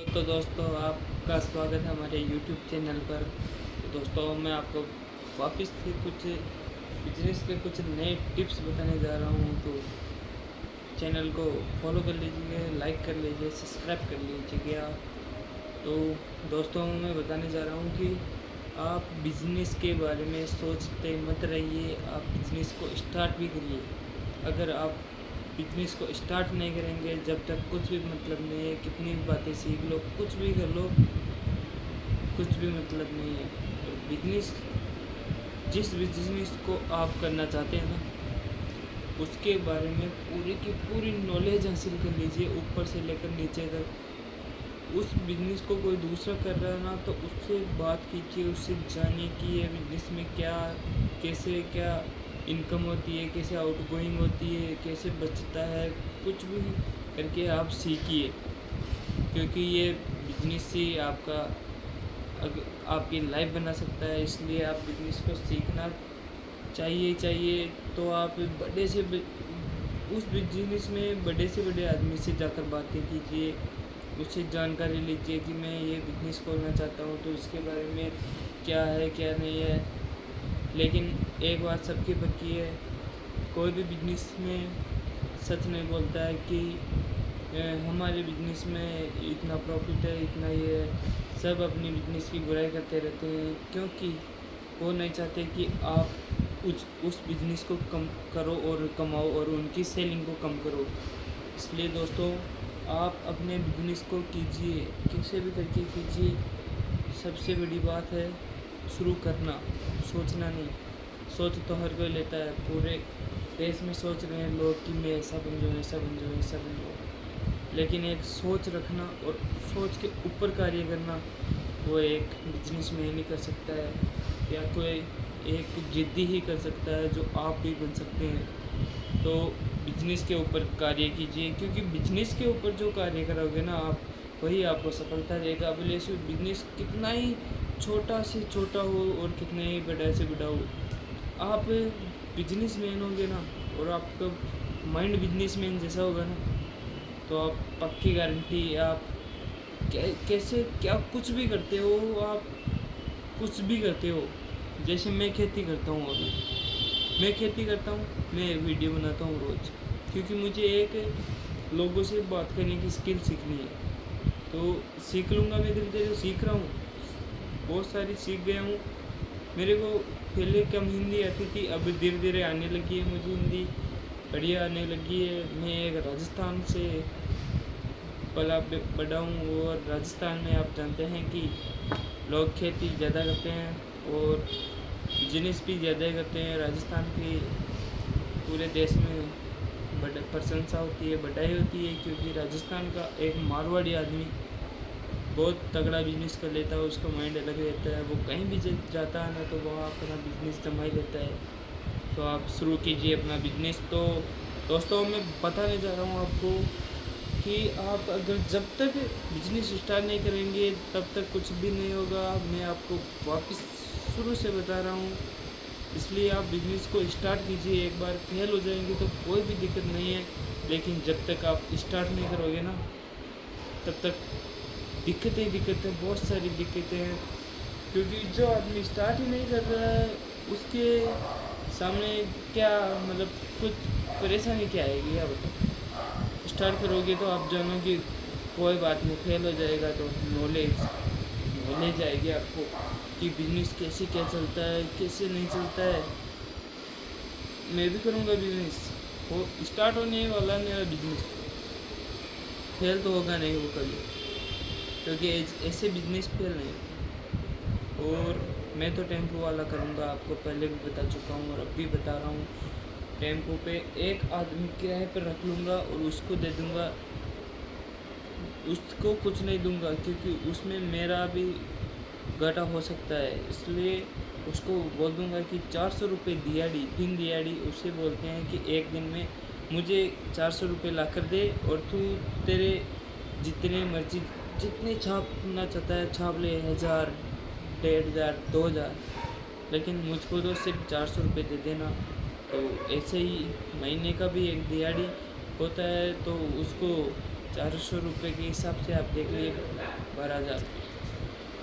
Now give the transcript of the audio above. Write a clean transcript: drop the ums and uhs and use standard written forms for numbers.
तो दोस्तों आपका स्वागत है हमारे YouTube चैनल पर। तो दोस्तों मैं आपको वापस से कुछ बिजनेस के कुछ नए टिप्स बताने जा रहा हूँ। तो चैनल को फॉलो कर लीजिए, लाइक कर लीजिए, सब्सक्राइब कर लीजिएगा। तो दोस्तों मैं बताने जा रहा हूँ कि आप बिजनेस के बारे में सोचते मत रहिए, आप बिजनेस को स्टार्ट भी करिए। अगर आप बिजनेस को स्टार्ट नहीं करेंगे जब तक कुछ भी मतलब नहीं है। कितनी भी बातें सीख लो, कुछ भी कर लो, कुछ भी मतलब नहीं है। तो बिजनेस, जिस बिजनेस को आप करना चाहते हैं ना, उसके बारे में पूरी की पूरी नॉलेज हासिल कर लीजिए, ऊपर से लेकर नीचे तक। उस बिजनेस को कोई दूसरा कर रहा है ना, तो उससे बात कीजिए, उससे जानिए कि ये बिजनेस में क्या, कैसे क्या इनकम होती है, कैसे आउटगोइंग होती है, कैसे बचता है। कुछ भी करके आप सीखिए, क्योंकि ये बिजनेस ही आपकी लाइफ बना सकता है। इसलिए आप बिजनेस को सीखना चाहिए। तो आप उस बिजनेस में बड़े से बड़े आदमी से जाकर बातें कीजिए, उससे जानकारी लीजिए कि मैं ये बिजनेस खोलना चाहता हूँ, तो इसके बारे में क्या है क्या नहीं है। लेकिन एक बात सबकी पक्की है, कोई भी बिजनेस में सच नहीं बोलता है कि हमारे बिजनेस में इतना प्रॉफिट है, इतना ये है। सब अपनी बिजनेस की बुराई करते रहते हैं, क्योंकि वो नहीं चाहते कि आप उस बिजनेस को कम करो और कमाओ, और उनकी सेलिंग को कम करो। इसलिए दोस्तों आप अपने बिजनेस को कीजिए, कैसे भी करके कीजिए। सबसे बड़ी बात है शुरू करना, सोचना नहीं। सोच तो हर कोई लेता है, पूरे देश में सोच रहे हैं लोग कि मैं ऐसा बन जाऊँ, ऐसा बन जाऊँ, ऐसा बन जाऊँ। लेकिन एक सोच रखना और सोच के ऊपर कार्य करना, वो एक बिजनेस में नहीं कर सकता है, या कोई एक जिद्दी ही कर सकता है, जो आप भी बन सकते हैं। तो बिजनेस के ऊपर कार्य कीजिए, क्योंकि बिजनेस के ऊपर जो कार्य करोगे ना आप, वही आपको सफलता देगा। भले से बिजनेस कितना ही छोटा से छोटा हो और कितना ही बड़ा से बड़ा हो, आप बिजनेस मैन होंगे ना, और आपका माइंड बिजनेस मैन जैसा होगा ना, तो आप पक्की गारंटी, आप कैसे क्या कुछ भी करते हो, आप कुछ भी करते हो। जैसे मैं खेती करता हूँ, अभी मैं खेती करता हूँ, मैं वीडियो बनाता हूँ रोज़, क्योंकि मुझे एक लोगों से बात करने की स्किल सीखनी है। तो सीख लूँगा, मैं धीरे धीरे सीख रहा हूँ, बहुत सारी सीख गया हूँ। मेरे को पहले कम हिंदी आती थी, अब धीरे धीरे आने लगी है मुझे हिंदी, बढ़िया आने लगी है। मैं एक राजस्थान से पला बड़ा हूँ, और राजस्थान में आप जानते हैं कि लोग खेती ज़्यादा करते हैं और बिजनेस भी ज़्यादा करते हैं। राजस्थान की पूरे देश में बड़ा प्रशंसा होती है, बड़ाई होती है, क्योंकि राजस्थान का एक मारवाड़ी आदमी बहुत तगड़ा बिजनेस कर लेता है, उसका माइंड अलग रहता है। वो कहीं भी जाता है ना, तो वो अपना बिजनेस जमा ही लेता है। तो आप शुरू कीजिए अपना बिजनेस। तो दोस्तों मैं बताने जा रहा हूँ आपको कि आप अगर जब तक बिजनेस स्टार्ट नहीं करेंगे तब तक कुछ भी नहीं होगा। मैं आपको वापस शुरू से बता रहा हूँ, इसलिए आप बिजनेस को स्टार्ट कीजिए। एक बार फेल हो जाएंगे तो कोई भी दिक्कत नहीं है, लेकिन जब तक आप स्टार्ट नहीं करोगे ना, तब तक दिक्कतें बहुत सारी दिक्कतें हैं। क्योंकि जो आदमी स्टार्ट ही नहीं कर रहा है, उसके सामने क्या मतलब कुछ परेशानी क्या आएगी, आप बताओ। स्टार्ट करोगे तो आप जानो कि कोई बात नहीं, फेल हो जाएगा तो नॉलेज आएगी आपको कि बिजनेस कैसे क्या चलता है, कैसे नहीं चलता है। मैं भी करूँगा बिजनेस, वो स्टार्ट होने वाला मेरा बिजनेस, फेल तो होगा नहीं वो कभी, क्योंकि ऐसे बिजनेस फेल नहीं होते। और मैं तो टेम्पो वाला करूँगा, आपको पहले भी बता चुका हूँ और अब भी बता रहा हूँ। टेम्पो पे एक आदमी किराए पर रख लूँगा और उसको दे दूँगा, उसको कुछ नहीं दूँगा, क्योंकि उसमें मेरा भी घाटा हो सकता है। इसलिए उसको बोल दूँगा कि 400 रुपये दिहाड़ी, दिन दिहाड़ी उसे बोलते हैं कि एक दिन में मुझे 400 रुपये ला कर दे, और तू तेरे जितने मर्जी जितने छापना चाहता है छाप ले, 1000, 1500, 2000, लेकिन मुझको तो सिर्फ 400 रुपये दे देना। तो ऐसे ही महीने का भी एक दिहाड़ी होता है, तो उसको 400 रुपये के हिसाब से आप देख लिए 12,000।